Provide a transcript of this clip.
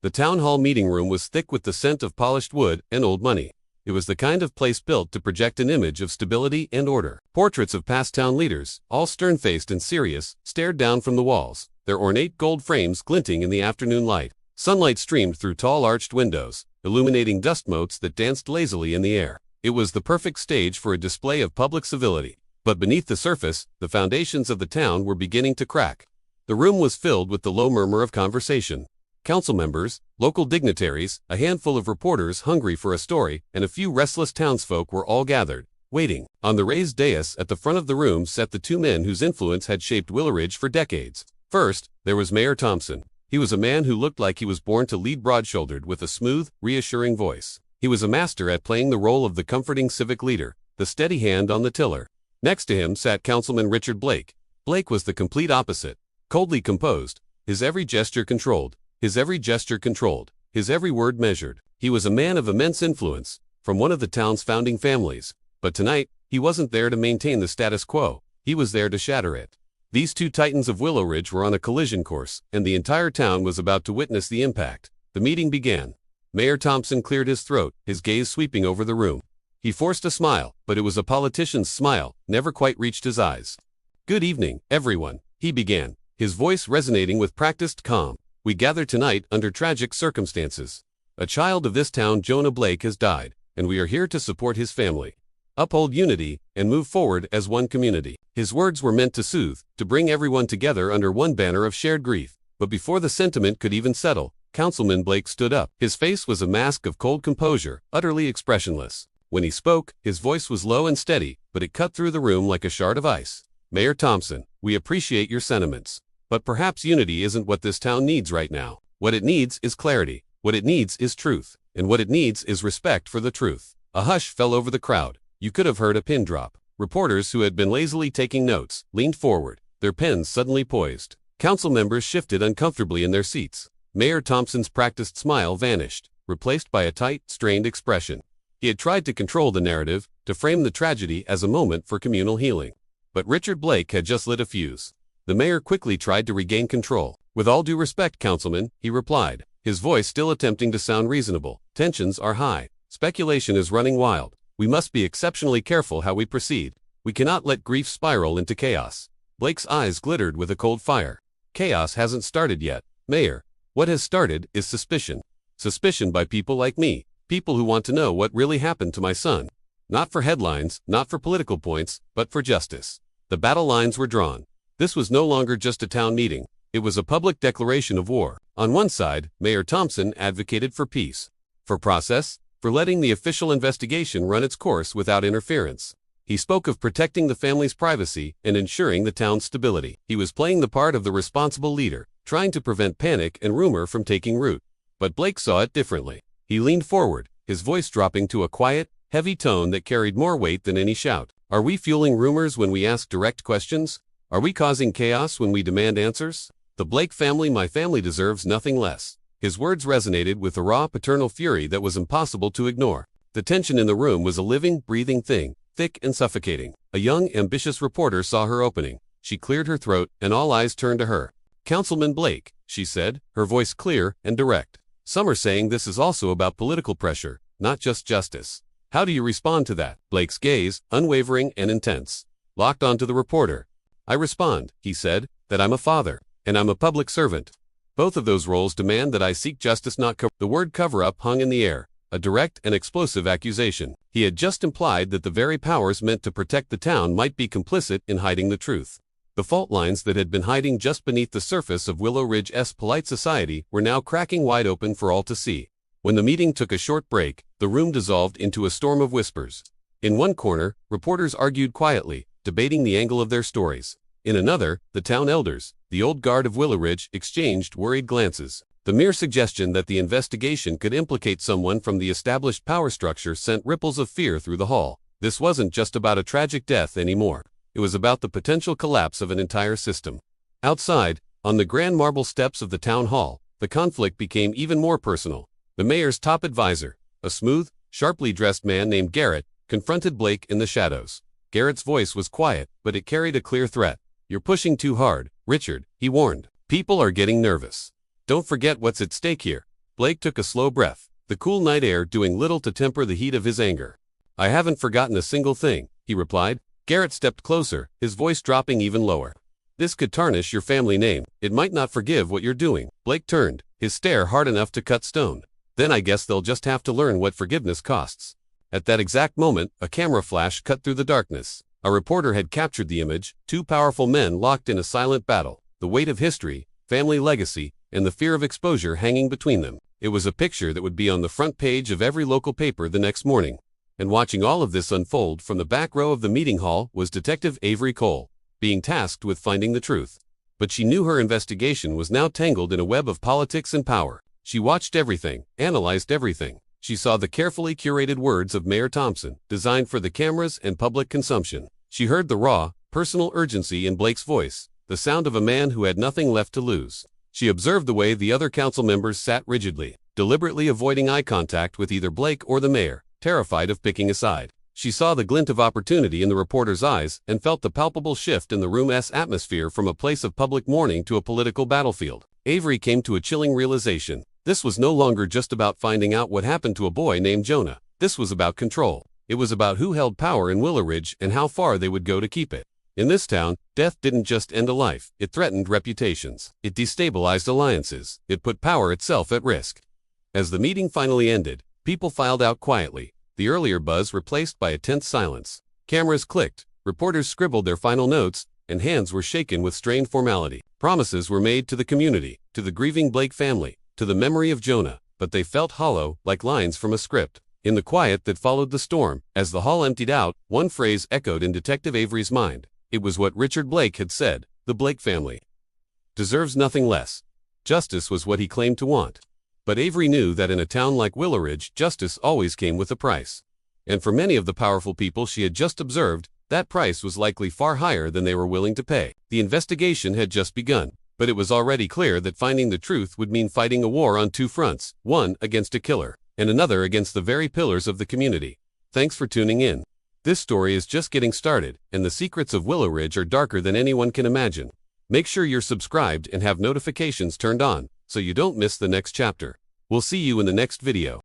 The town hall meeting room was thick with the scent of polished wood and old money. It was the kind of place built to project an image of stability and order. Portraits of past town leaders, all stern-faced and serious, stared down from the walls, their ornate gold frames glinting in the afternoon light. Sunlight streamed through tall arched windows, illuminating dust motes that danced lazily in the air. It was the perfect stage for a display of public civility. But beneath the surface, the foundations of the town were beginning to crack. The room was filled with the low murmur of conversation. Council members, local dignitaries, a handful of reporters hungry for a story, and a few restless townsfolk were all gathered, waiting. On the raised dais at the front of the room sat the two men whose influence had shaped Willowridge for decades. First, there was Mayor Thompson. He was a man who looked like he was born to lead, broad-shouldered with a smooth, reassuring voice. He was a master at playing the role of the comforting civic leader, the steady hand on the tiller. Next to him sat Councilman Richard Blake. Blake was the complete opposite, coldly composed, his every gesture controlled, his every word measured. He was a man of immense influence, from one of the town's founding families. But tonight, he wasn't there to maintain the status quo, he was there to shatter it. These two titans of Willowridge were on a collision course, and the entire town was about to witness the impact. The meeting began. Mayor Thompson cleared his throat, his gaze sweeping over the room. He forced a smile, but it was a politician's smile, never quite reached his eyes. "Good evening, everyone," he began, his voice resonating with practiced calm. "We gather tonight under tragic circumstances. A child of this town, Jonah Blake, has died, and we are here to support his family, uphold unity, and move forward as one community." His words were meant to soothe, to bring everyone together under one banner of shared grief. But before the sentiment could even settle, Councilman Blake stood up. His face was a mask of cold composure, utterly expressionless. When he spoke, his voice was low and steady, but it cut through the room like a shard of ice. "Mayor Thompson, we appreciate your sentiments. But perhaps unity isn't what this town needs right now. What it needs is clarity. What it needs is truth. And what it needs is respect for the truth." A hush fell over the crowd. You could have heard a pin drop. Reporters who had been lazily taking notes leaned forward, their pens suddenly poised. Council members shifted uncomfortably in their seats. Mayor Thompson's practiced smile vanished, replaced by a tight, strained expression. He had tried to control the narrative, to frame the tragedy as a moment for communal healing. But Richard Blake had just lit a fuse. The mayor quickly tried to regain control. "With all due respect, Councilman," he replied, his voice still attempting to sound reasonable. "Tensions are high. Speculation is running wild. We must be exceptionally careful how we proceed. We cannot let grief spiral into chaos." Blake's eyes glittered with a cold fire. "Chaos hasn't started yet, Mayor. What has started is suspicion. Suspicion by people like me, people who want to know what really happened to my son. Not for headlines, not for political points, but for justice." The battle lines were drawn. This was no longer just a town meeting. It was a public declaration of war. On one side, Mayor Thompson advocated for peace, for process, for letting the official investigation run its course without interference. He spoke of protecting the family's privacy and ensuring the town's stability. He was playing the part of the responsible leader, trying to prevent panic and rumor from taking root. But Blake saw it differently. He leaned forward, his voice dropping to a quiet, heavy tone that carried more weight than any shout. "Are we fueling rumors when we ask direct questions? Are we causing chaos when we demand answers? The Blake family, my family, deserves nothing less." His words resonated with a raw paternal fury that was impossible to ignore. The tension in the room was a living, breathing thing, thick and suffocating. A young, ambitious reporter saw her opening. She cleared her throat, and all eyes turned to her. "Councilman Blake," she said, her voice clear and direct. "Some are saying this is also about political pressure, not just justice. How do you respond to that?" Blake's gaze, unwavering and intense, locked onto the reporter. "I respond," he said, "that I'm a father, and I'm a public servant. Both of those roles demand that I seek justice, not cover." The word cover-up hung in the air, a direct and explosive accusation. He had just implied that the very powers meant to protect the town might be complicit in hiding the truth. The fault lines that had been hiding just beneath the surface of Willowridge's polite society were now cracking wide open for all to see. When the meeting took a short break, the room dissolved into a storm of whispers. In one corner, reporters argued quietly, debating the angle of their stories. In another, the town elders, the old guard of Willowridge, exchanged worried glances. The mere suggestion that the investigation could implicate someone from the established power structure sent ripples of fear through the hall. This wasn't just about a tragic death anymore. It was about the potential collapse of an entire system. Outside, on the grand marble steps of the town hall, the conflict became even more personal. The mayor's top advisor, a smooth, sharply dressed man named Garrett, confronted Blake in the shadows. Garrett's voice was quiet, but it carried a clear threat. "You're pushing too hard, Richard," he warned. "People are getting nervous. Don't forget what's at stake here." Blake took a slow breath, the cool night air doing little to temper the heat of his anger. "I haven't forgotten a single thing," he replied. Garrett stepped closer, his voice dropping even lower. "This could tarnish your family name. It might not forgive what you're doing." Blake turned, his stare hard enough to cut stone. "Then I guess they'll just have to learn what forgiveness costs." At that exact moment, a camera flash cut through the darkness. A reporter had captured the image, two powerful men locked in a silent battle, the weight of history, family legacy, and the fear of exposure hanging between them. It was a picture that would be on the front page of every local paper the next morning. And watching all of this unfold from the back row of the meeting hall was Detective Avery Cole, being tasked with finding the truth. But she knew her investigation was now tangled in a web of politics and power. She watched everything, analyzed everything. She saw the carefully curated words of Mayor Thompson, designed for the cameras and public consumption. She heard the raw, personal urgency in Blake's voice, the sound of a man who had nothing left to lose. She observed the way the other council members sat rigidly, deliberately avoiding eye contact with either Blake or the mayor, terrified of picking a side. She saw the glint of opportunity in the reporter's eyes and felt the palpable shift in the room's atmosphere from a place of public mourning to a political battlefield. Avery came to a chilling realization. This was no longer just about finding out what happened to a boy named Jonah. This was about control. It was about who held power in Willowridge and how far they would go to keep it. In this town, death didn't just end a life, it threatened reputations. It destabilized alliances. It put power itself at risk. As the meeting finally ended, people filed out quietly, the earlier buzz replaced by a tense silence. Cameras clicked, reporters scribbled their final notes, and hands were shaken with strained formality. Promises were made to the community, to the grieving Blake family, to the memory of Jonah, but they felt hollow, like lines from a script. In the quiet that followed the storm, as the hall emptied out, one phrase echoed in Detective Avery's mind. It was what Richard Blake had said: the Blake family deserves nothing less. Justice was what he claimed to want. But Avery knew that in a town like Willowridge, justice always came with a price. And for many of the powerful people she had just observed, that price was likely far higher than they were willing to pay. The investigation had just begun, but it was already clear that finding the truth would mean fighting a war on two fronts, one against a killer, and another against the very pillars of the community. Thanks for tuning in. This story is just getting started, and the secrets of Willowridge are darker than anyone can imagine. Make sure you're subscribed and have notifications turned on, so you don't miss the next chapter. We'll see you in the next video.